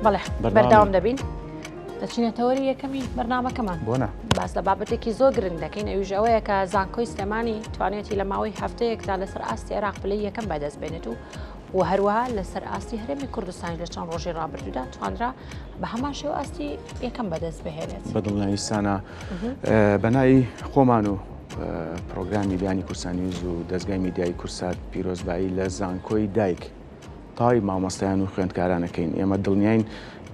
بەڵێ بەرداوام دەبین دەچینێتەوەری یەکەمی بەرنامە کەمان بۆنە باس لە بابەتێکی زۆر گرنگ دەکەین ئەویش ئەوەیە کە زانکۆی سلێمانی توانێتی لە ماوەی هەفتەیەکدا لەسەر ئاستی عێراق پلەی یەکەم بەدەست بێنێت و هەروەها لەسەر ئاستی هەرێمی کوردستانی لە چەند ڕۆژی ڕابردوودا توانرا بە هەمان شێوە ئاستی یەکەم بەدەست بهێنێت بەدڵنیستانە بەنای خۆمان و پرۆگرامی بیانی کورسانیوز و دەستگای میدیای کورسات پیرۆزبایی لە زانکۆی دایک تای مامۆستایان و خوێندکارانەکەین ئێمە دڵنیاین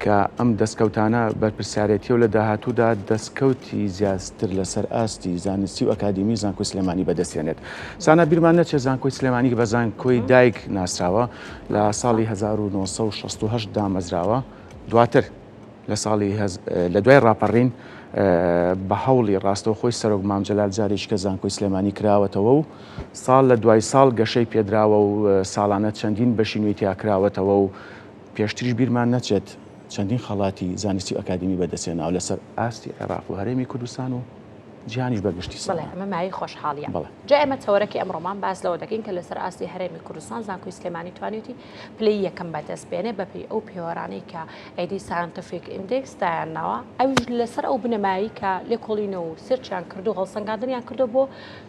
کە ئەم دەستکەوتانە بەرپرسیارەتی و لە داهاتوودا دەستکەوتی زیاتر لەسەر ئاستی زانستی و ئەکادمی زانکۆی سلێمانی بەدەستێنێت. سانە بیرمان نەچێت زانکۆی سلێمانی بە زانکۆی دایک ناسراوە لە ساڵی 1968 دامەزراوە دواتر لە دوای ڕاپەڕین بە هەوڵی ڕاستەوخۆی سەرۆک مام جەلال جارێکی کە زانکۆی سلێمانی کراوەتەوە و ساڵ لە دوای ساڵ گەشەی پێدراوە و ساڵانە چەندین بەشی نوێتیا کراوەتەوە و پێشتریش بیرمان نەچێت چەندین خەڵاتی زانستی و ئەکادمی بەدەستێناوە لەسەر ئاستی عێراق و هەرێمی کوردستان و جیهانیش بەگشتی ساڵ. بەڵێ ئەمە مای خۆشحاڵیە. جا ئێمە تەوەرەکی ئەمڕۆمان باس لەوە دەکەین کە لەسەر ئاستی هەرێمی کوردستان زانکۆی سلێمانی توانێتی پلەی یەکەم بەدەست بێنێ بەپێی ئەو پێوەرانەی کە ئەیدی ساینتیفیک ئیندێکس دایانناوە ئەویش لەسەر ئەو بنەمایی کە لێکۆڵینەوە و سێرچیان کردو هەڵسەنگاندنیان کردو بۆ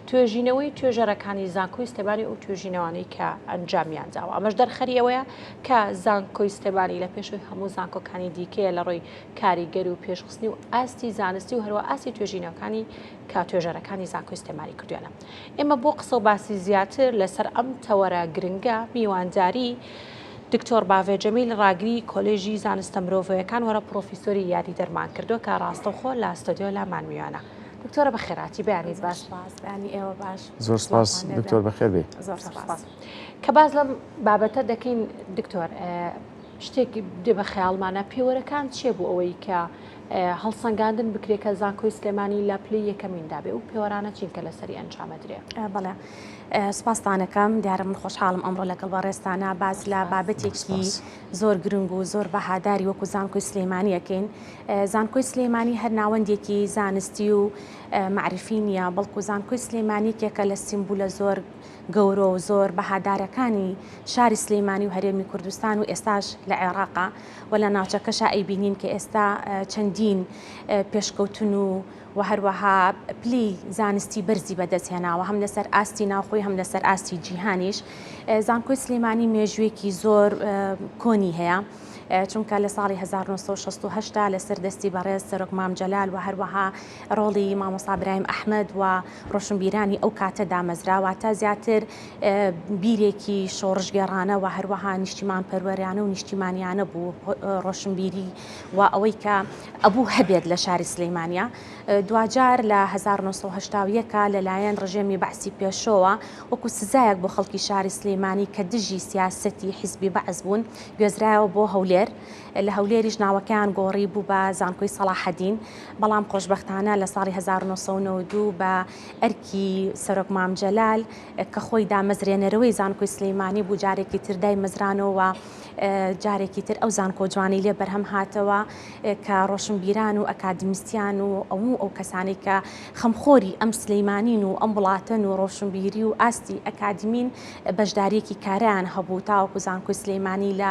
توێژینەوەی توێژەرەکانی زانکۆی سلێمانی ئەو توێژینەوانەی کە ئەنجامیان داوە. ئەمەش دەرخەری ئەوەیە کە زانکۆی سلێمانی لە پێشەوەی هەموو زانکۆکانی دیکەیە لە ڕۆی کاریگەری و پێشخستنی و ئاستی زانستی و هەروە ئاستی توێژینەکانی کە توێژەرەکانی زانکۆی سلێمانی کردوێنە. ئێمە بۆ قسە و باسی زیاتر لەسەر ئەم تەوەرە گرنگە میوانداری دکتۆر باڤێ جەمیل ڕاگری کۆلێژی زانستە مرۆڤەیەکان وەرە پرۆفیسۆری یاری دەرمان کردو کە ڕاستەوخۆ لە ئەستۆدیۆ لامان میوانە. دکتۆرە بەخێراتی بەیانیت باش. بەیانی ئێوە باش. زۆر سپاس دکتۆر بەخێر بێ. زۆر سپاس. کە باز لەم بابەتە دەکەین دکتۆر شتێکی دێ بە خەیاڵمانە پێوەرەکان چیە بوو ئەوەی کە هەڵسەنگاندن بکرێت کە زانکۆی سلێمانی لە پلەی یەکەمیندا بێ و پێوەرانە چین کە لەسەری ئەنجامەدرێ؟ بەڵێ سپاسدانەکەم دیارە من خۆشحاڵم ئەمڕۆ لەگەڵ بەڕێستانە باز لە بابەتێکی زۆر گرنگ و زۆر بەهاداری وەکو زانکۆی سلێمانی یەکەین. زانکۆی سلێمانی هەر ناوەندێکی زانستی و معرفی نییە بەڵکو زانکۆی سلێمانی کێکە لە سیمبولە زۆر گەورە و زۆر بەهادارەکانی شاری سلێمانی و هەرێمی کوردستان و ئێستاش لە عێراقا و لە ناوچەکەشا ئەیبینین کە ئێستا چەندین پێشکەوتن و هەروەها پلی زانستی بەرزی بەدەستهێناوە هەم لەسەر ئاستی ناوخۆی هەم لەسەر ئاستی جیهانیش. زانکۆی سلێمانی مێژوویەکی زۆر کۆنی هەیە چونکە لە ساڵی 1968 لەسەر دەستی بەڕێز سەرۆک مام جەلال و هەروەها ڕۆڵی مامۆستا برایم ئەحمەد و ڕۆشنبیرانی ئەو کاتە دامەزراوە تا زیاتر بیرێکی شۆڕژگێڕانە و هەروەها نیشتیمان پەروەریانە و نیشتیمانیانە بوو ڕۆشنبیری و ئەوەی کە ئەبوو هەبێت لە شاری سلێمانیا. دوجار لە 1970 لەلایەن ڕژێمی بەعسی پێشەوە وەکو سزایەک بۆ خەڵکی شاری سلێمانی کە دژی سیاسەتی حیزبی بەعز بوون گوێزرایەوە بۆ هەولێر. لە هەولێریش ناوەکەیان گۆڕی بوو بە زانکۆی سەلاحەدین بەڵام خۆشبەختانە لە ساڵی 1992 بە ئەرکی سەرۆک مام جەلال کە خۆی دامەزرێنەرەوەی زانکۆی سلێمانی بوو جارێکی تر دای مەزرانەوە جارێکی تر ئەو زانکۆ جوانی لێ بەرهەم هاتەوە کە ڕۆشنبیران و ئەکادمیستیان و ئەو کەسانی کە خەمخۆری ئەم سلەیمانین و ئەم وڵاتن و ڕۆشنبیری و ئاستی ئەکادمین بەشدارێکی کاریان هەبوو تاوەکو زانکۆی سلەیمانی لە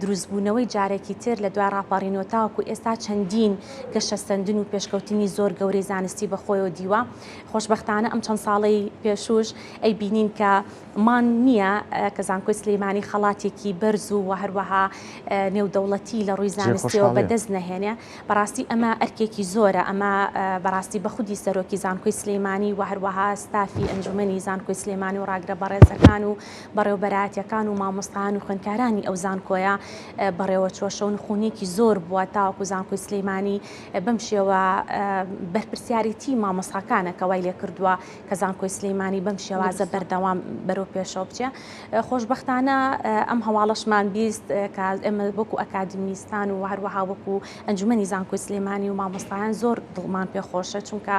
دروستبوونەوەی جارێکی تر لە دوای ڕاپەڕینەوە تاوەکو ئێستا چەندین گەشەسەندن و پێشکەوتنی زۆر گەورەی زانستی بەخۆیەوە دیوە. خۆشبەختانە ئەم چەند ساڵەی پێشوش ئەی بینین کە مان نییە کە زانکۆی سلەیمانی خەڵاتێکی بەرز و هەروەها نێودەوڵەتی لە ڕووی زانستیەوە بەدەست نەهێنێ. بەڕاستی ئەمە ئەرکێکی زۆرە ئەمە بەڕاستی بە خودی سەرۆکی زانکۆی سلەیمانی و هەروەها ستافی ئەنجومەنی زانکۆی سلێمانی و ڕاگرە بەڕێزەکان و بەڕێوەبەرایەتیەکان و مامۆستایان و خوێندکارانی ئەو زانکۆیە بەڕێوە چۆشە و نخوونێکی زۆر بووە تاوەکو زانکۆی سلەیمانی بەم شێوە بەرپرسیارەتی مامۆستاکانە کە وای لێ کردووە کە زانکۆی سلەیمانی بەم شێوازە بەردەوام بەرەو پێشەوە بچێ. خۆشبەختانە ئەم هەواڵەشمان بیست کە ئێمە وەکو ئەکادمیستان و هەروەها وەکو ئەنجومەنی زانکۆی سلێمانی و مامۆستایان زۆر دڵمان پێخۆشە چونکە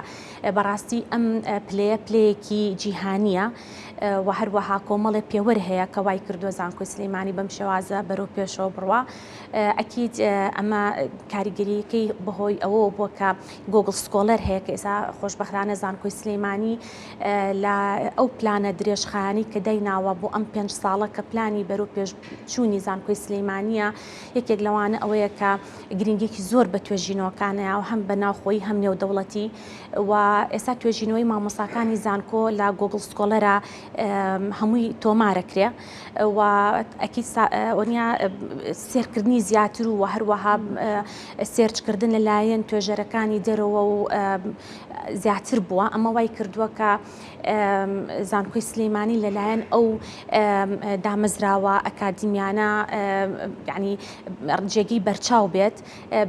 بەڕاستی ئەم پلەیەکی جیهانیە و هەروەها کۆمەڵێ پێوەەر هەیە کە وای کردووە زانکۆی سلێمانی بەم شێوازە بەرەو پێشەوە بڕوە ئەکیید ئەمە کاریگەریەکەی بەهۆی ئەوە بووە کە گۆگڵ سکۆلەر هەیە کە ئێستا خۆشبەختانە زانکۆی سلێمانی لە ئەو پلانە درێژخایانی کە دەیناوە بۆ ئەم 5 ساڵە کە پلانی بەرەو پێشچوونی زانکۆی سلێمانیە یەکێک لەوانە ئەوەیە کە گرنگێکی زۆر بە توێژینەوەکانەیە و هەم بە ناوخۆی هەم نێودەوڵەتی و ئێستا توێژینەوەی مامۆستاکانی زانکۆ لە گۆگڵ سکۆلەرە هەمووی تۆمارەکرێ و ئەکیونیا سێرکردنی زیاتر و هەروەها سێرچکردن لەلایەن توێژەرەکانی دەرەوە و زیاتر بووە ئەمە وای کردووە کە زانکۆی سلێمانی لەلایەن ئەو دامەزراوە ئەکادیمیانە یعنی جێگەی بەرچاو بێت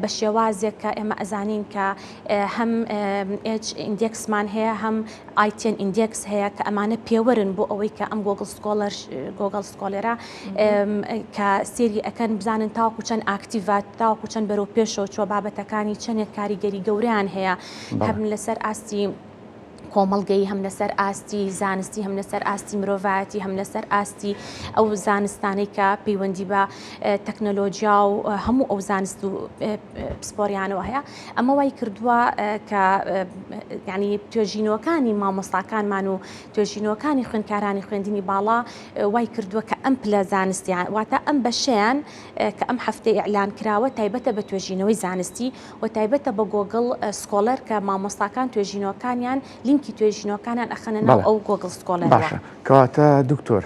بە شێوازێک کە ئێمە ئەزانین کە هەم ئیندێکسمان هەیە هەم ئایتن ئیندێکس هەیە کە ئەمانە پێوەرن بۆ ئەوەی کە ئەم گۆگڵ سکۆلەرە کە سێری ئەەکەن بزانن تاوەکو چەند ئاکتیڤات تاوەکو چەند بەرەو پێشەوە چوە بابەتەکانی چەندێک کاریگەری گەوریان هەیە هەم لەسەر ئاستی کۆمەڵگەی هەم لەسەر ئاستی زانستی هەم لەسەر ئاستی مرۆڤایەتی هەم لەسەر ئاستی ئەو زانستانەی کە پەیوەندی بە تەکنەلۆژیا و هەموو ئەو زانست و پسپۆریانەوە هەیە ئەمە وای کردووە کە یعنی توێژینەوەکانی مامۆستاکانمان و توێژینەوەکانی خوێندکارانی خوێندنی باڵا وای کردووە کە ئەم پلە زانستیان واتە ئەم بەشیان کە ئەم هەفتەی ئەعلان کراوە تایبەتە بە توێژینەوەی زانستی و تایبەتە بە گۆگڵ سکۆلەر کە مامۆستاکان توێژینەوەکانیان لینکی توێژینەوەکانیان ئەخەنە ناو ئەو گۆگڵ سکۆلەرەوە. باشە کەواتە دکتۆر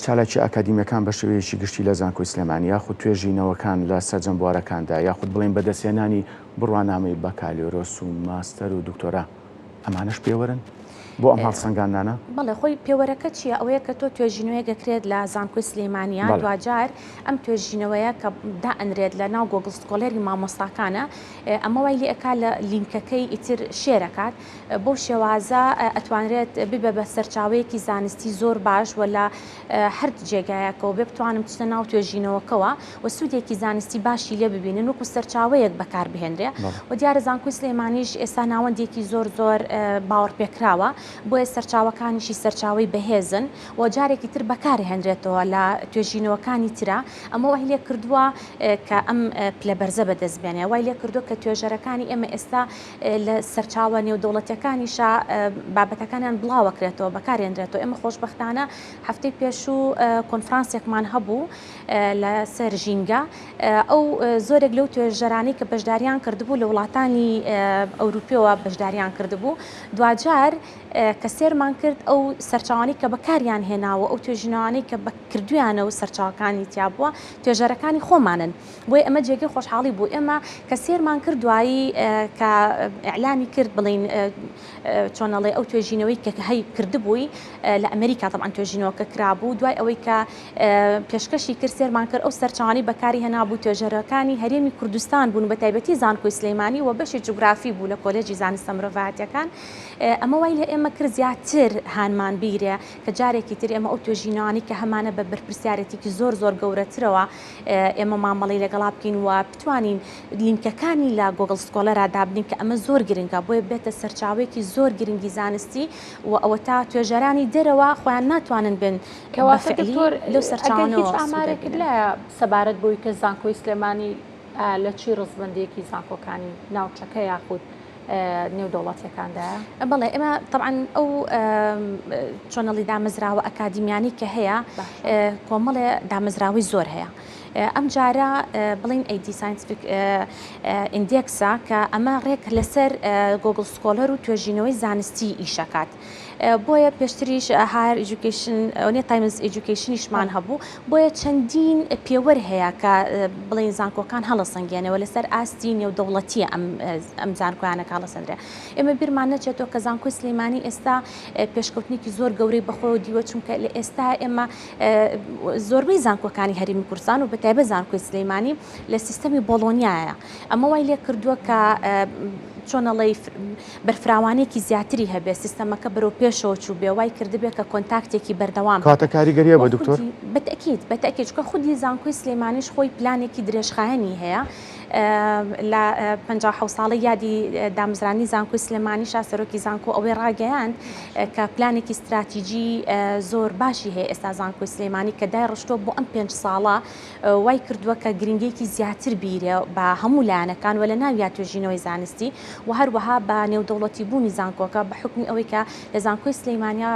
چالاکی ئاکادیمیەکان بە شێوەیەکی گشتی لە زانکۆی سلێمانی یاخود توێژینەوەکان لە سەرجەم بوارەکاندا یاخود بڵێن بەدەستێنانی بڕوانامەی بەکالۆرۆس و ماستەر و دکتۆرا ئەمانش پێوەرن بۆ ئەم هەڵسەنگاندانە؟ بەڵێ خۆی پێوەرەکە چییە؟ ئەوەیە کە تۆ توێژینەوەی گەکرێت لە زانکۆی سلێمانیان دوجار ئەم توێژینەوەیە کە دائەنرێت لە ناو گۆگڵ سکۆلەری مامۆستاکانە ئەمە وای لێ ئەکا لە لینکەکەی ئیتر شێرەکات بۆ شێوازە ئەتوانرێت ببە بە سەرچاوەیەکی زانستی زۆر باش و لە هەر جێگایەکەەوە بێ بتوانم بچنە ناو توێژینەوەکەوە و سوودێکی زانستی باشی لێ ببینن وەکو سەرچاوەیەک بەکار بهێنرێ و دیارە زانکۆی سلێمانیش ئێستا ناوەندێکی زۆر باوەڕ پێکراوە بۆیە سەرچاوەکانیشی سەرچاوی بەهێزن و جارێکی تر بەکارهێنرێتەوە لە توێژینەوەکانی ترا ئەمە وای لێ کردووە کە ئەم پلە بەرزە بەدەستبێنێ وای لێ کردو کە توێژەرەکانی ئێمە ئێستا لە سەرچاوە نێودەوڵەتیەکانیشە بابەتەکانیان بڵاوەکرێتەوە بەکارهێنرێتەوە ئێمە خۆشبەختانە هەفتەی پێشوو کۆنفرانسێکمان هەبوو لە سەر ژینگە ئەو زۆرێک لەو توێژەرانی کە بەشداریان کردبوو لە وڵاتانی ئەوروپیەوە بەشداریان کردبوو دوجار کە سێرمان کرد ئەو سەرچاوانی کە بەکاریان هێناوە ئەو توێژینەوانەی کە بەکردویانە و سەرچاوەکانی تیا بووە توێژەرەکانی خۆمانن بۆیە ئەمە جێگەی خۆشحاڵی بوو ئێمە کە سێرمان کرد دوایی کە ئەعلانی کرد بڵین چۆنەڵێ ئەو توێژینەوەی کە هەی کردبووی لە ئەمریکا طبعاً توێژینەوەکە کرابوو دوای ئەوەی کە پێشکەشی کرد سێرمان کرد ئەو سەرچاوانی بەکاری هێنابوو توێژەرەکانی هەرێمی کوردستان بوون بە تایبەتی زانکۆی سلێمانی و بەشی جوگرافی بوو لە کۆلێجی زانستە مرۆڤایەتیەکان ئەمە وای لە ئێمە کرد زیاتر هانمان بیرێ کە جارێکی تر ئێمە ئەو توێژینەوانی کە هەمانە بە بەرپرسیارەتێکی زۆر گەورەترەوە ئێمە مامەڵی لەگەڵا بکەین و بتوانین لینکەکانی لە گۆگڵ سکۆلەرا دابنین کە ئەمە زۆر گرنگە بۆیە بێتە سەرچاوێکی زۆر گرنگی زانستی و ئەوە تا توێژەرانی دەرەوە خۆیان ناتوانن بن لەو سەرچاوانەوە ئامارێکت لە سەبارەت بۆی کە زانکۆی سلێمانی لە چی ڕزبندێکی زانکۆکانی ناوچەکە یاخود نێودەوڵەتیەکاندا؟ بەڵێ ئێمە طبعاً ئەو چۆنەڵی دامەزراوە ئەکادیمیانی کە هەیە کۆمەڵێ دامەزراوی زۆر هەیە ئەم جارە بڵین ئەیدی ساینتیفیک ئیندێکسە کە ئەمە ڕێک لەسەر گۆگڵ سکۆلەر و توێژینەوەی زانستی ئیشەکات بۆیە پێشتریش هایر ئێجوکیشن ئەوێ تایمز ئێجوکیشنیشمان هەبوو بۆیە چەندین پێوەر هەیە کە بڵین زانکۆکان هەڵەسەنگێنەوە لەسەر ئاستی نێودەوڵەتیە ئەم زانکۆیانەکە هەڵەسەندرێ ئێمە بیرمان نەچێتەوە کە زانکۆی سلێمانی ئێستا پێشکەوتنێکی زۆر گەورەی بەخۆ دیوە چونکە لە ئێستا ئێمە زۆربەی زانکۆکانی هەرێمی کوردستان و بەتایبەت زانکۆی سلێمانی لە سیستەمی بۆڵۆنیایە ئەمە وای لێ کردووە کە چۆنەڵی بەرفراوانێکی زیاتری هەبێ سیستەمەکە بەرەو پێشەوە چوو بێ وای کردبێت کە کۆنتاکتێکی بەردەوام کاتە کاریگەریە بە دکتۆر بەتەکیید چکە خودی زانکۆی سلێمانیش خۆی پلانێکی درێژخایەنی هەیە لە 50 ساڵی یادی دامزرانی زانکۆی سلێمانی سەرۆکی زانکۆ ئەوەی ڕاگەیاند کە پلانێکی استراتیژی زۆر باشی هەیە ئێستا زانکۆی سلێمانی کە دای ڕشتۆ بۆ ئەم 5 ساڵە وای کردووە کە گرنگێکی زیاتر بیرە بە هەموو لایەنەکان و لە ناویا توێژینەوەی زانستی و هەروەها بە نێودەوڵەتی بوونی زانکۆکە بە حکمی ئەوەی کە لە زانکۆی سلێمانیا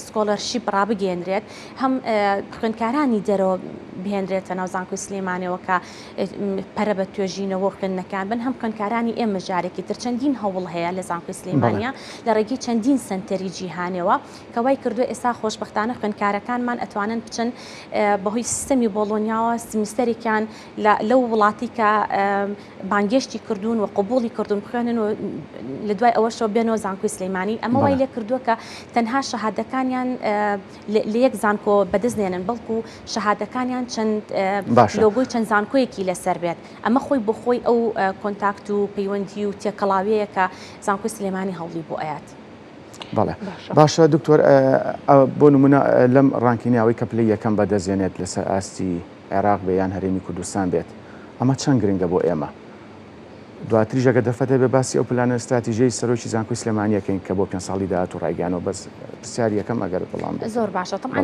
سکۆلەرشیپ ڕابگەێنرێت هەم خوێندکارانی دەرەوە بهێنرێتە ناو زانکۆی سلێمانیەوە کە پەرە بە توێژینەوە خوێندنەکان بن هەم خوێندکارانی ئێمە جارێکی تر چەندین هەوڵ هەیە لە زانکۆی سلێمانیا لە ڕێگەی چەندین سنتەری جیهانەوە کە وای کردووە ئێستا خۆشبەختانە خوێندکارەکانمان ئەتوانن بچن بەهۆی سیستەمی بۆڵۆنیاوە سمیستەرێکیان لەو وڵاتی کە بانگێشتی کردوون و قبوڵی کردوون بخوێنن و لە دوای ئەوەشەوە بێنەوە زانکۆی سلێمانی ئەمە وای لێ کردووە کە تەنها شەهادەکانیان لە یەک زانکۆ بەدەستێنن بەڵکو شەهادەکانیان چەند لۆگۆی چەند زانکۆیەکی لەسەر بێت ئەمە خۆی بۆ خۆی ئەو کۆنتاکت و پەیوەندی و تێکەڵاوەیە کە زانکۆی سلێمانی هەوڵی بۆ ئەیات. بەڵێ باشە دکتۆر بۆ نمونە لەم ڕانکینیاوەی کە پلەی یەکەم بەدەستێنێت لەسەر ئاستی عێراق بێ یان هەرێمی کوردستان بێت ئەمە چەند گرنگە بۆ ئێمە دواتریش ئەگە دەفەتە بێ باسی ئەو پلانە استراتیژیەی سەرۆکی زانکۆی سلێمانیەکەین کە بۆ 5 ساڵی داهاتوو ڕایگەیانەوە بەس پرسیار یەکەم ئەگەر بەڵام زۆر باشە طبعاً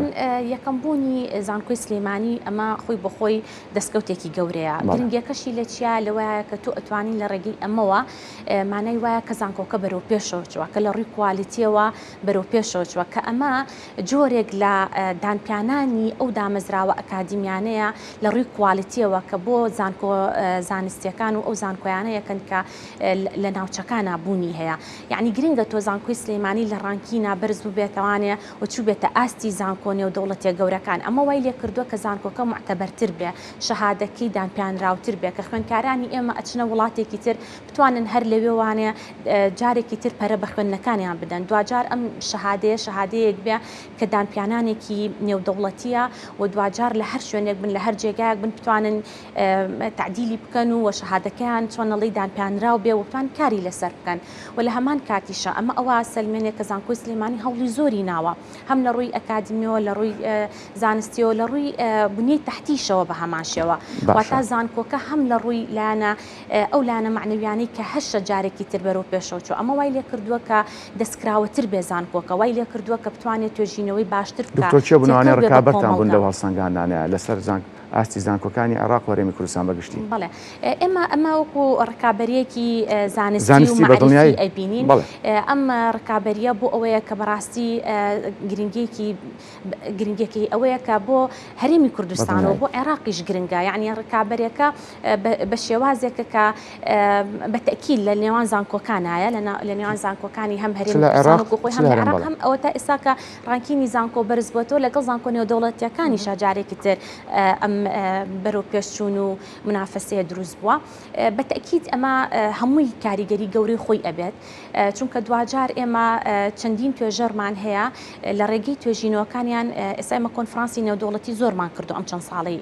یەکەم بوونی زانکۆی سلێمانی ئەمە خۆی بە خۆی دەستکەوتێکی گەورەیە گرنگیەکەشی لە چیا لەوەیە کە تۆ ئەتوانین لە ڕێگەی ئەمەوە مانای وایە کە زانکۆکە بەرەو پێشەوە چوە کە لە ڕووی کوالیتیەوە بەرەو پێشەوە چوە کە ئەمە جۆرێک لە دانپیانانی ئەو دامەزراوە ئەکادیمیانەیە لە ڕووی کوالیتیەوە کە بۆ زانکۆ زانستیەکان و ئەو زانکۆیانە یەکەن کە لە ناوچەکانە بوونی هەیە یعنی گرنگە تۆ زانکۆی سلێمانی لە ڕانکینە بەرز بێتوانێ و چوو بێتە ئاستی زانکۆنێ و دەوڵەتە گەورەکان ئەمە وای لێ کردووە کە زانکۆکە معتەبەرتر بێ شەهادەکەی دانپیانراوتر بێ کە خوێندکارانی ئێمە ئەچنە وڵاتێکی تر بتوانن هەر لەوێوانێ جارێکی تر پەرە بە خوێندنەکانیان بدەن دوجار ئەم شەهادەیەک بێ کە دانپیانانێکی نێودەوڵەتیە و دوجار لە هەر شوێنێک بن لە هەر جێگایەک بن بتوانن تعدیلی بکەن و شەهادەکەیان چۆنەڵی دانپیانراو بێ و بتوان کاری لەسەر بکەن و لە هەمان کاتیشە ئەمە ئەوە سەلمێنێک کە زانکۆی سلێمانی هەوڵی زۆری ناوە هەم لە ڕووی ئەکادمیەوە لە ڕووی زانستیەوە لە ڕووی بنیەی تەحتیشەوە بە هەماشەوە واتە زانکۆکە هەم لە ڕووی لایەنە ئەو لایەنە معنەویانەی کە هەشە جارێکی تر بەرەو پێشەوە چوە ئەمە وای لێ کردووە کە دەستکراوەتر بێ زانکۆکە وای لێ کردووە کە بتوانێت توێژینەوەی باشتر بکات دکتۆر چێ بنوانێ ڕکابەتتان بوون لەو هەڵسەنگاندانەیە لەسەر ئاستی زانکۆکانی عێراق و هەرێمی کوردستان بەگشتی بەڵێ ئێمە وەکو ڕکابەریەکی زانستی و معرفی ئەبینین ئەم ڕکابەریە بۆ ئەوەیە کە بەڕاستی گرنگێکی ئەوەیە کە بۆ هەرێمی کوردستان و بۆ عێراقیش گرنگە یعنی ڕکابەرەکە بە شێوازێکە کە بەتەکیل لە نێوان زانکۆکانایە لە نێوان زانکۆکانی هەم هەرێمی کوردستان و خۆی هەم عێراق هەم ئەوە تا ئێستا کە ڕانکینی زانکۆ بەرز بووەوە لەگەڵ زانکۆ نێودەوڵەتیەکانیش جارێکی تر ئەم بەرەو پێشچوون و منافەسەیە دروست بووە بەتەکید ئەمە هەمووی کاریگەری گەورەی خۆی ئەبێت چونکە دوجار ئێمە چەندین توێژەرمان هەیە لە ڕێگەی توێژینەوەکانیان ئێستا ئێمە کۆنفرانسی نێودەوڵەتی زۆرمان کردو ئەم چەند ساڵی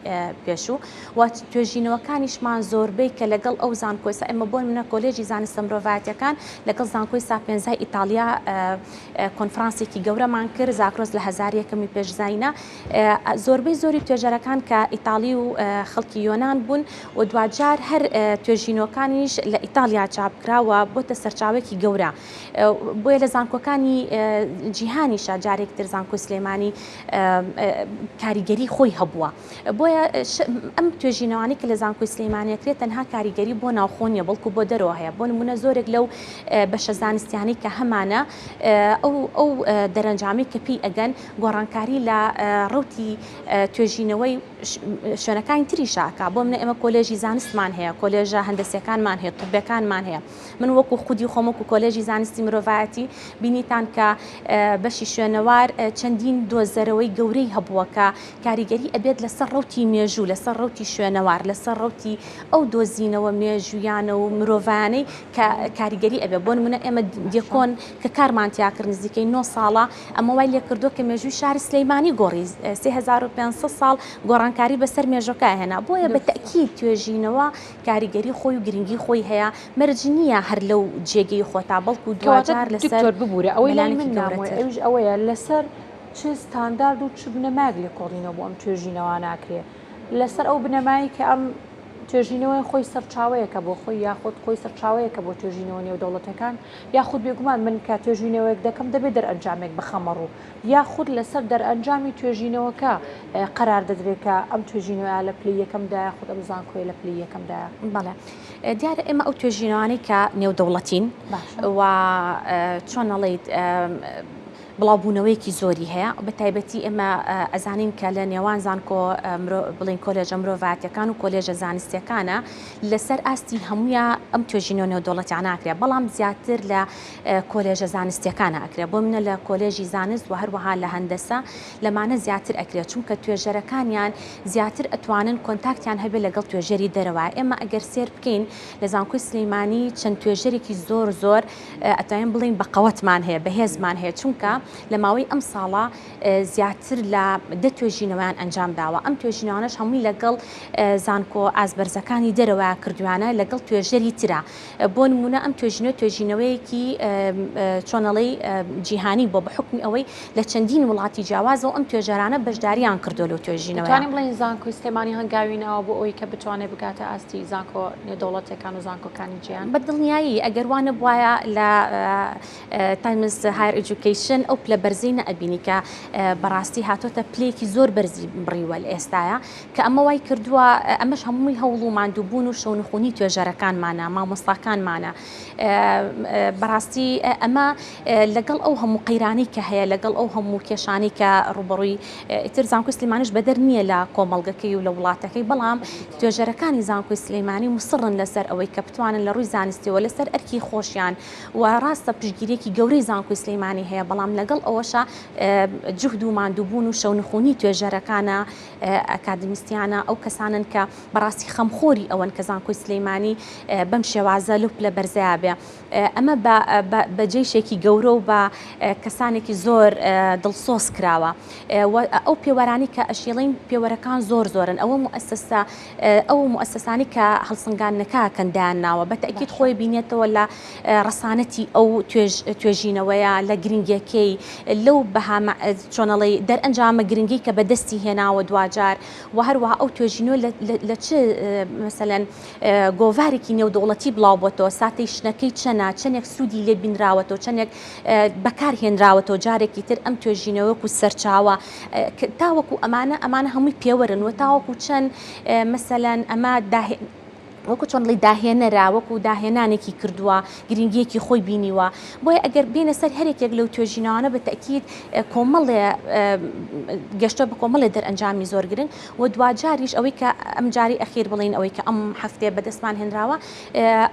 پێشوو و توێژینەوەکانیشمان زۆربەی کە لەگەڵ ئەو زانکۆی ئێمە بۆ منە کۆلێژی زانستە مرۆڤایەتیەکان لەگەڵ زانکۆی ساپێنزای ئیتالیا کۆنفرانسێکی گەورەمان کرد زاکرۆز لە 1000 پێشزاینە زۆری توێژەرەکان کە ئیتالی و خەڵکی یۆنان بوون و دوجار هەر توێژینەوەکانیش لە ئیتالیا چاپکراوە بۆتە سەرچاوێکی گەورە بۆیە لە زانکۆکانی جیهانیشە جارێکتر زانکۆی سلێمانی کاریگەری خۆی هەبووە بۆیە ئەم توێژینەوانی کە لە زانکۆی سلێمانیەکرێت تەنها کاریگەری بۆ ناوخۆنیە بەڵکو بۆ دەرەوە هەیە بۆ نمونە زۆرێک لەو بەشە زانستیانەی کە هەمانە ئەو دەرەنجامی کە پێی ئەگەن گۆڕانکاری لە ڕوتی توێژینەوەی شوێنەکانی تریشاکە بۆ منە ئێمە کۆلێژی زانستمان هەیە کۆلێژە هەندسیەکانمان هەیە طبیەکانمان هەیە من وەکو خودی خۆمەکو کۆلێژی زانستی مرۆڤایەتی بینیتان کە بەشی شوێنەوار چەندین دۆزەرەوەی گەورەی هەبووە کە کاریگەری ئەبێت لەسەر ڕوتی مێژوو لەسەر ڕوتی شوێنەوار لەسەر ڕوتی ئەو دۆزینەوە مێژویانە و مرۆڤانەی کاریگەری ئەبێت بۆ نمونە ئێمە دیکۆن کە کارمان تیاکرد نزیکەی 9 ساڵە ئەمە وای لێ کردووە کە مێژووی شاری سلەیمانی گۆڕی 3500 ساڵ گۆڕانکاری بەسەر مێژۆکە هێنا بۆیە بە تەکید توێژینەوە کاریگەری خۆی و گرنگی خۆی هەیە مەرج نییە هەر لەو جێگەی خۆتا بەڵکو دوجار لەسەر ببوورە ئەوەی لای من نامۆی ئەوش ئەوەیە لەسەر چ ستاندارد و چ بنەماگ لێ کۆڵینەوە بۆ ئەم توێژینەوە ناکرێ لەسەر ئەو بنەمایی کە ئەم توێژینەوەی خۆی سەرچاوەیەکە بۆ خۆی یاخود خۆی سەرچاوەیەکە بۆ توێژینەوە نێودەوڵەتەکان یاخود بێگومان من کە توێژینەوەیەک دەکەم دەبێت دەرئەنجامێک بخەمە ڕوو یاخود لەسەر دەرئەنجامی توێژینەوەکە قەرار دەدرێتکە ئەم توێژینەوە لە پلی یەکەمدا یاخود ئەم زانکۆی لە پلی یەکەمدا. بەڵێ دیارە ئێمە ئەو توێژینەوانەی کە نێودەوڵەتین و چۆنەڵێیت بڵاوبوونەوەیەکی زۆری هەیە بە تایبەتی ئێمە ئەزانین کە لە نێوان زانکۆ بڵین کۆلێژە مرۆڤایەتیەکان و کۆلێژە زانستیەکانە لەسەر ئاستی هەموویە ئەم توێژینەوە نێودەوڵەتیان ناکرێت بەڵام زیاتر لە کۆلێژە زانستیەکانە ئەکرێت بۆ منە لە کۆلێژی زانست و هەروەها لە هەندەسە لەمانە زیاتر ئەکرێت چونکە توێژەرەکانیان زیاتر ئەتوانن کۆنتاکتیان هەبێت لەگەڵ توێژەری دەرەوە ئێمە ئەگەر سێر بکەین لە زانکۆی سلەیمانی چەند توێژەرێکی زۆر ئەتوانین بڵین بە قەوەتمان هەیە بەهێزمان هەیە چونکە لە ماوەی ئەم ساڵە زیاتر لە 10 توێژینەوەیان ئەنجام داوە ئەم توێژینەوانەش هەمووی لەگەڵ زانکۆ ئازبەرزەکانی دەرەوە کردوانە لەگەڵ توێژەری ترا بۆ نمونە ئەم توێژینەوەیەکی چۆنەڵەی جیهانی بۆ بە حکمی ئەوەی لە چەندین وڵاتی جیاوازەوە ئەم توێژەرانە بەشداریان کردو لەو توێژینەوە توانیم بڵین زانکۆی سلێمانی هەنگاوینەوە بۆ ئەوی کە بتوانێت بگاتە ئاستی زانکۆ نێودەوڵەتەکان و زانکۆکانی جیهان بەدڵنیایی ئەگەر وانە بواە لە تایمز هایر ئێجوکیشن ئەو پلە بەرزی نەبینی کە بەڕاستی هاتۆتە پلێکی زۆر بەرزی بڕیوە لە ئێستاە کە ئەمە وای کردووە ئەمەش هەمووی هەوڵ و ماندووبوون و شەونخونی توێژەرەکانمانە مامۆستاکانمانە بەڕاستی ئەمە لەگەڵ ئەو هەموو قەیرانی کە هەیە لەگەڵ ئەو هەموو کێشانی کە ڕوبڕووی ئیتر زانکۆی سلێمانیش بەدەر نییە لە کۆمەڵگەکەی و لە وڵاتەکەی بەڵام توێژەرەکانی زانکۆی سلێمانی مسڕن لەسەر ئەوەی کە بتوانن لە ڕووی زانستیەوە لەسەر ئەرکی خۆشیان و ڕاستە پشگیرێکی گەورەی زانکۆی سلێمانی هەیە بەڵام لەگەڵ ئەوەشە جوهد و ماندووبوون و شەونخونی توێژەرەکانە ئەکادمیستیانە ئەو کەسانن کە بەڕاستی خەمخۆری ئەوەن کە زانکۆی سلێمانی بەم شێوازە لەو پلە بەرزەیە بێ ئەمە بە جێشێکی گەورە و بە کەسانێکی زۆر دڵسۆز کراوە ئەو پێوەرانی کە ئەشێڵین پێوەرەکان زۆرن ئەو مؤسسانی کە هەڵسەنگاندنەکەکەندیان ناوە بە تەکید خۆی بینێتەوە لە ڕەسانەتی ئەو توێژینەوەیە لە گرنگیەکەی لەو چۆنەڵی دەرئەنجامە گرنگی کە بەدەستی هێناوە دوجار و هەروەها ئەو توێژینەوە لە چ مەسەلەن گۆڤارێکی نێودەوڵەتی بڵاو بۆتەوە ساتەی شنەکەی چەندێک سوودی لێ بینراوەتەوە چەندێک بەکارهێنراوەتەوە جارێکی تر ئەم توێژینەوەکو سەرچاوە تاوەکو ئەمانە هەمووی پێوەرن و تاوەکو چەند مەسەلەن ئەمە وەکو چۆنڵی داهێنەرا وەکو داهێنانێکی کردووە گرنگیەکی خۆی بینیوە بۆیە ئەگەر بینە سەر هەرێکێک لەو توێژینەوانە بە تەکید کۆمەڵێ گەشتە بە کۆمەڵێ دەرئەنجامی زۆر گرنگ و دوجاریش ئەوەی کە ئەم جاری ئەخیر بڵین ئەوەی کە ئەم هەفتێ بەدەستمان هێنراوە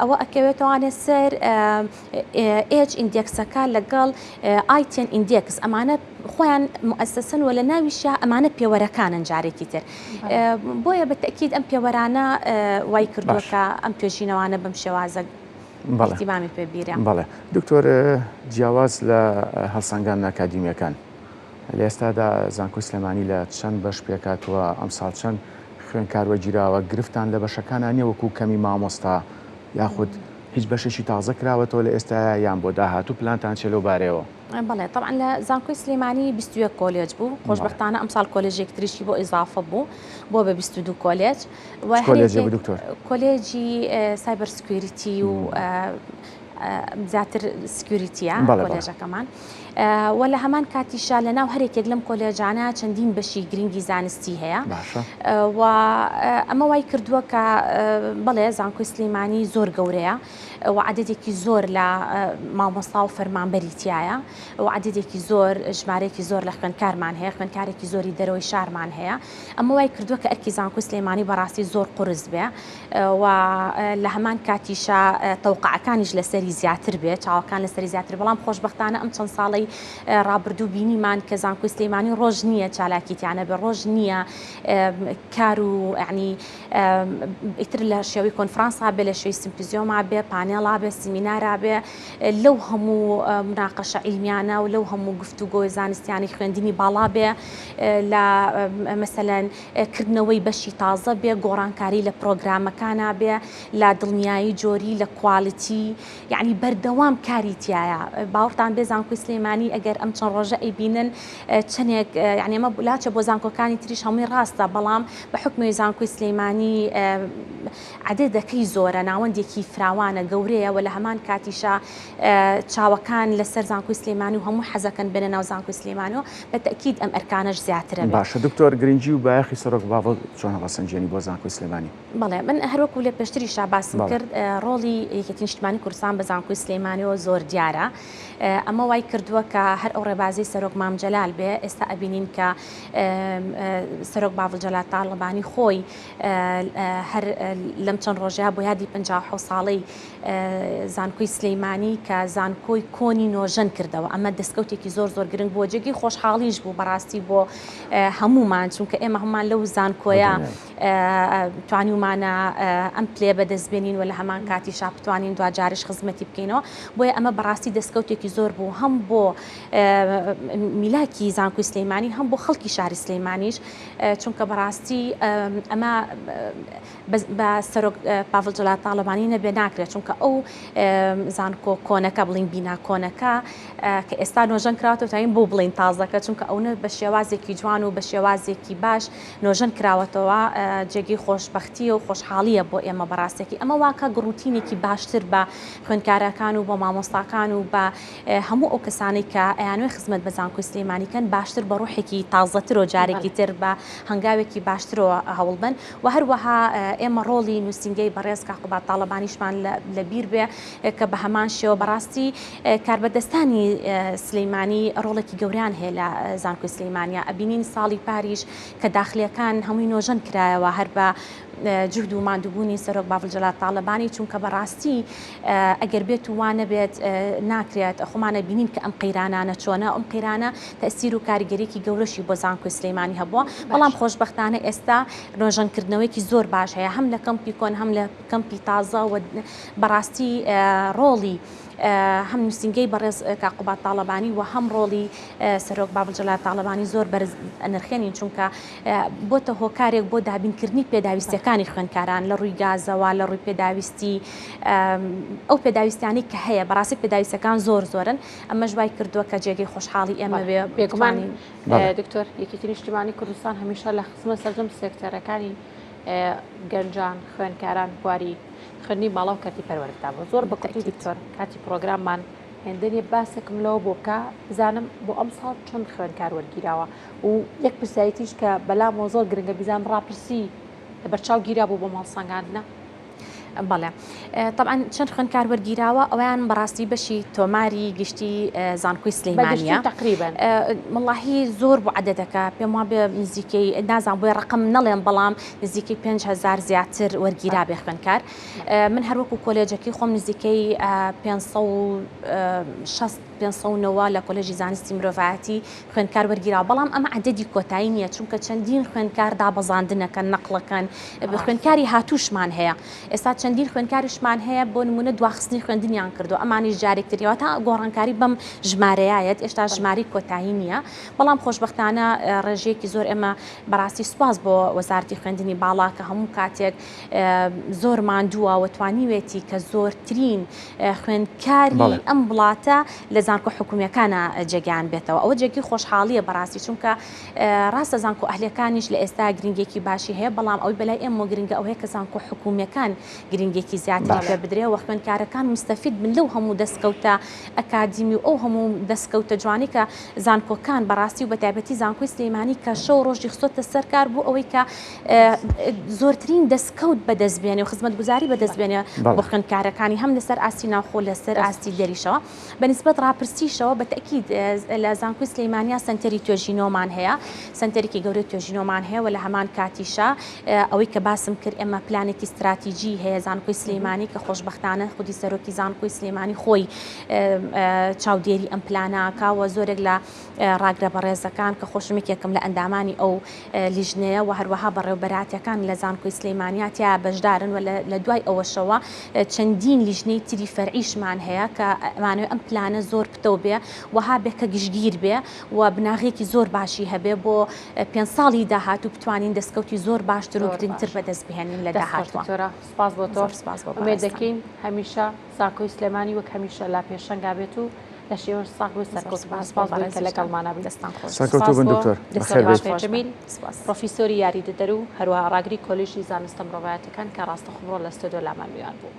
ئەوە ئەکەوێتوانێت سەر ئێج ئیندێکسەکە لەگەڵ ئایتێن ئیندێکس ئەمانە خۆیان مؤسسن و لە ناویشە ئەمانە پێوەرەکانن جارێکی تر بۆیە بە تەکید ئەم پێوەرانە وای کردووە کە ئەم توێژینەوانە بەم شێوازە احتیمامی پێبیرە. بەڵێ دکتۆر جیاواز لە هەڵسەنگان ئەکادیمیەکان لە ئێستادا زانکۆی سلێمانی لە چەند بەش پێکاتوە ئەم ساڵ چەند خوێنکاروەگیراوە گرفتان لە بەشەکانە نیە وەکو کەمی مامۆستا یاخود هیچ بەشێکی تازە کراوەتەوە لە ئێستا یان بۆ داهاتوو پلانتان چێ لەو بارەوە؟ بەڵێ طبعا لە زانکۆی سلێمانی 21 کۆلێج بوو خۆشبەختانە ئەمساڵ کۆلێژێک تریشی بۆ ئیزافە بوو بۆ بە 22 کۆلێج کۆلێجی سایبەر سکیوریتی و زیاتر سکیوریتیە کۆلێژەکەمان و لە هەمان کاتیشا لە ناو هەرێکێک لەم کۆلێجانە چەندین بەشی گرنگی زانستی هەیە و ئەمە وای کردووە کە بەڵێ زانکۆی سلێمانی زۆر گەورەیە و عددێکی زۆر لە مامۆستا و فەرمانبەریتیایە و عددێکی زۆر ژمارەیەکی زۆر لە خوێندکارمان هەیە خوێندکارێکی زۆری دەرەوەی شارمان هەیە ئەمە وای کردووە کە ئەرکی زانکۆی سلێمانی بەڕاستی زۆر قورس بێ و لە هەمان کاتیشا تەوقعەکانیش لەسەری زیاتر بێت چاوەکان لەسەری زیاتر بەڵام خۆشبەختانە ئەم چەند ساڵی ڕابردوو بینیمان کە زانکۆی سلێمانی ڕۆژ نییە چالاکیتیانە بێ ڕۆژ نییە کار و یعنی ئیتر لە شێوەی کۆنفرانسا بێ لە شوێی سیمپۆزیۆما بێ پانێڵا بێ سیمینارا بێ لەو هەموو مناقەشە عیلمیانە و لەو هەموو گفتوگۆی زانستیانی خوێندنی باڵا بێ لە مەسەلەن کردنەوەی بەشی تازە بێ گۆڕانکاری لە پرۆگرامەکانە بێ لە دڵنیایی جۆری لە کواڵیتی یعنی بەردەوام کاری تایە باوەڕتان بێ زانکۆی سلێمانی ئەگەر ئەم چەند ڕۆژە ئەیبینن چنێک یعنی ئەمە لاچە بۆ زانکۆکانی تریش هەمووی ڕاستە بەڵام بە حکمی زانکۆی سلێمانی عدەدەکەی زۆرە ناوەندێکی فراوانە گەورەیە و لە هەمان کاتیشە چاوەکان لەسەر زانکۆی سلێمانی و هەموو حەزەکەن بێنە ناو زانکۆی سلێمانیەوە بەتەکید ئەم ئەرکانەش زیاترە بێت. باشە دکتۆر گرنگجی و بایەخی سەرۆک باوە چۆن هەڵەسەنجێنی بۆ زانکۆی سلێمانی؟ بەڵێ من هەروەکو لێ پێشتریشا باسم کرد ڕۆڵی یەکێتی نیشتیمانی کوردستان بە زانکۆی سلێمانیەوە زۆر دیارە. ئەمە وای کردووە کە هەر ئەو ڕێبازی سەرۆک مام جەلال بێ ئێستا ئەبینین کە سەرۆک باوەڵ جەلال تاڵبانی خۆی هەر لەم چەند ڕۆژەیە بۆ یادی 57 ساڵەی زانکۆی سلەیمانی کە زانکۆی کۆنی نۆژەن کردەوە. ئەمە دەستکەوتێکی زۆر زۆر گرنگ بووە جێگی خۆشحاڵیش بوو بەڕاستی بۆ هەمومان چونکە ئێمە هەمان لەو زانکۆیە توانیمانە ئەم پلێ بەدەستبێنین و لە هەمان کاتیشا بتوانین دوجارش خزمەتی بکەینەوە بۆیە ئەمە بەڕاستی دەستکەوتێکی زۆر بوو هەم بۆ میلاکی زانکۆی سلەیمانی هەم بۆ خەڵکی شاری سلەیمانیش چونکە بەڕاستی ئەمە بە سەرۆک باوەڵ جەلال تاڵبانی نەبێ ناکرێت چونکە ئەو زانکۆ کۆنەکە بڵین بینا کۆنەکە کە ئێستا نۆژەن کراوەتەوە تاین بۆ بڵین تازەکە چونکە ئەوە بە شێوازێکی جوان و بە شێوازێکی باش نۆژەن کراوەتەوە جێگی خۆشبەختی و خۆشحاڵیە بۆ ئێمە بەڕاستێکی ئەمە واکە گڕوتینێکی باشتر بە خوێندکارەکان و بە مامۆستاکان و بە هەموو ئەو کەسانی کە ئەیانوێ خزمەت بە زانکۆی سلەیمانیکەن باشتر بە ڕوحێکی تازەتر و جارێکی تر بە هەنگاوێکی باشترەوە هەوڵ بن و هەروەها ئێمە ڕۆڵی نووسینگەی بەڕێز کاقوبات تاڵبانیشمان لەبیر بێ کە بە هەمان شێوە بەڕاستی کاربەدەستانی سلەیمانی ڕۆڵێکی گەوریان هەیە لە زانکۆی سلەیمانیا ئەبینین ساڵی پاریش کە داخلیەکان هەمووی نۆژەن کرایەوە هەر بە جهد و ماندووبوونی سەرۆک باوەڵ جەلال تاڵبانی چونکە بەڕاستی ئەگەر بێت و وانە بێت ناکرێت خۆمانە بینین کە ئەم قەیرانانە چۆنە ئەم قەیرانە تەسیر و کاریگەریەکی گەورەشی بۆ زانکۆی سلەیمانی هەبووە بەڵام خۆشبەختانە ئێستا نۆژەنکردنەوەیکی زۆر باش هەیە هەم لە کەمپی کۆن هەم لە کەمپی تازە و بەڕاستی ڕۆڵی هەم نووسینگەی بەڕێز کاقوبات تاڵبانی و هەم ڕۆڵی سەرۆک باوەڵ جەلال تاڵبانی زۆر بەرز ئەنرخێنین چونکە بۆتە هۆکارێک بۆ دابینکردنی پێداویستەکانی خوێندکاران لە ڕووی گازەوە لە ڕووی پێداویستی ئەو پێداویستانی کە هەیە بەڕاستی پێداویستەکان زۆر زۆرن ئەمەش وای کردووە کە جێگەی خۆشحاڵی ئێمە بێ بێگومان دکتۆر یەکێتی نیشتیمانی کوردستان هەمیشە لە خزمەت سەرجەم سێکتەرەکانی گەنجان خوێندکاران بواری خوێندنی ماڵا و کەرتی پەروەردەدا بوو زۆر بەکوتی دکتۆر کاتی پرۆگراممان هێندێنێ باسێکم لەوە بۆ بکە بزانم بۆ ئەم ساڵ چەند خوێندکار وەرگیراوە و یەک پرسیایەتیش کە بەلامەوە زۆر گرنگە بیزانم ڕاپرسی بەرچاو گیرا بوو بۆ ماڵسەنگاندنە. بەڵێ طبعاً چەند خوێندکار وەرگیراوە ئەویان بەڕاستی بەشی تۆماری گشتی زانکۆی سلەیمانیە تقریبا واللهی زۆر بۆ عەدەدەکە پێم وابێ نزیکەی نازانم بۆی ڕقم نەڵێم بەڵام نزیکەی 5000 زیاتر وەرگیرا بێ خوێندکار من هەروەکو کۆلێجەکەی خۆم نزیکەی 560 لە کۆلێژی زانستی مرۆڤایەتی خوێندکار وەرگیراوە بەڵام ئەمە عەدەدی کۆتایی نییە چونکە چەندین خوێندکار دابەزاندنەکەن نەقڵەکەن خوێندکاری هاتووشمان هەیە ئێستا چەندین خوێندکاریشمان هەیە بۆ نمونە دواخستنی خوێندنیان کردو ئەمانیش جارێکتریەوە تا گۆڕانکاری بەم ژمارەیەت ئێستا ژماری کۆتایی نییە بەڵام خۆشبەختانە ڕێژەیەکی زۆر ئێمە بەڕاستی سوپاس بۆ وەزارەتی خوێندنی باڵا کە هەموو کاتێک زۆر ماندووە و توانیوێتی کە زۆرترین خوێندکاری ئەم وڵاتە لە زانکۆ حکوومیەکانە جێگیان بێتەوە ئەوە جێگی خۆشحاڵیە بەڕاستی چونکە ڕاستە زانکۆ ئەهلەکانیش لە ئێستا گرنگێکی باشی هەیە بەڵام ئەوی بەلای ئێمە گرنگە ئەوەیە کە زانکۆ حکوومیەکان گرنگێکی زیاتر پێ بدرێ و خوێندکارەکان مستەفید من لەو هەموو دەستکەوتە ئەکادیمی و ئەو هەموو دەستکەوتە جوانی کە زانکۆکان بەڕاستی و بەتایبەتی زانکۆی سلەیمانی کە شەو ڕۆژی خستۆتە سەر کار بوو ئەوەی کە زۆرترین دەستکەوت بەدەستبێنێ و خزمەتگوزاری بەدەستبێنێ بۆ خوێندکارەکانی هەم لەسەر ئاستی ناوخۆ لەسەر ئاستی دەریشەوە بەنسبەت ڕاپرسیشەوە بەتەکید لە زانکۆی سلەیمانیا سنتەری توێژینۆمان هەیە سنتەرێکی گەورەی توێژینۆمان هەیە و لە هەمان کاتیشە ئەوەی کە باسم کرد ئێمە پلانێکی استراتیژی هەیە زانکۆی سلەیمانی کە خۆشبەختانە خودی سەرۆکی زانکۆی سلەیمانی خۆی چاودێری ئەم پلاناکە و زۆرێک لە ڕاگرە بەڕێزەکان کە خۆشمێکێکم لە ئەندامانی ئەو لیژنەیە و هەروەها بەڕێوەبەراتەکان لە زانکۆی سلەیمانیا تیا بەشدارن و لە دوای ئەوەشەوە چەندین لیژنەی تری فەرعیشمان هەیە کە ئەمانوێ ئەم پلانە زۆر زۆر پتە بێ وها بێ کە گشتگیر بێ و بناغێکی زۆر باشی هەبێ بۆ 5 ساڵی داهاتوو بتوانین دەستکەوتی زۆر باشتر و گرنگتر بەدەست بهێنین لە داهاتوە. سپاس بۆ تۆ ئومێد دەکەین هەمیشە زانکۆی سلێمانی وەک هەمیشە لا پێشەنگا بێت و لە شێوە ساق بۆ سەرکەوت سپاس بۆ کە لەگەڵمانە بووین. دەستان خۆش. سەرکەوتوو بن دکتۆر. جەمیل پرۆفیسۆری یاریدەدەر و هەروەها ڕاگری کۆلیژی زانستە مرۆڤایەتەکان کە ڕاستەخۆڕۆ لە ستۆدیۆ لامان میوان بوو.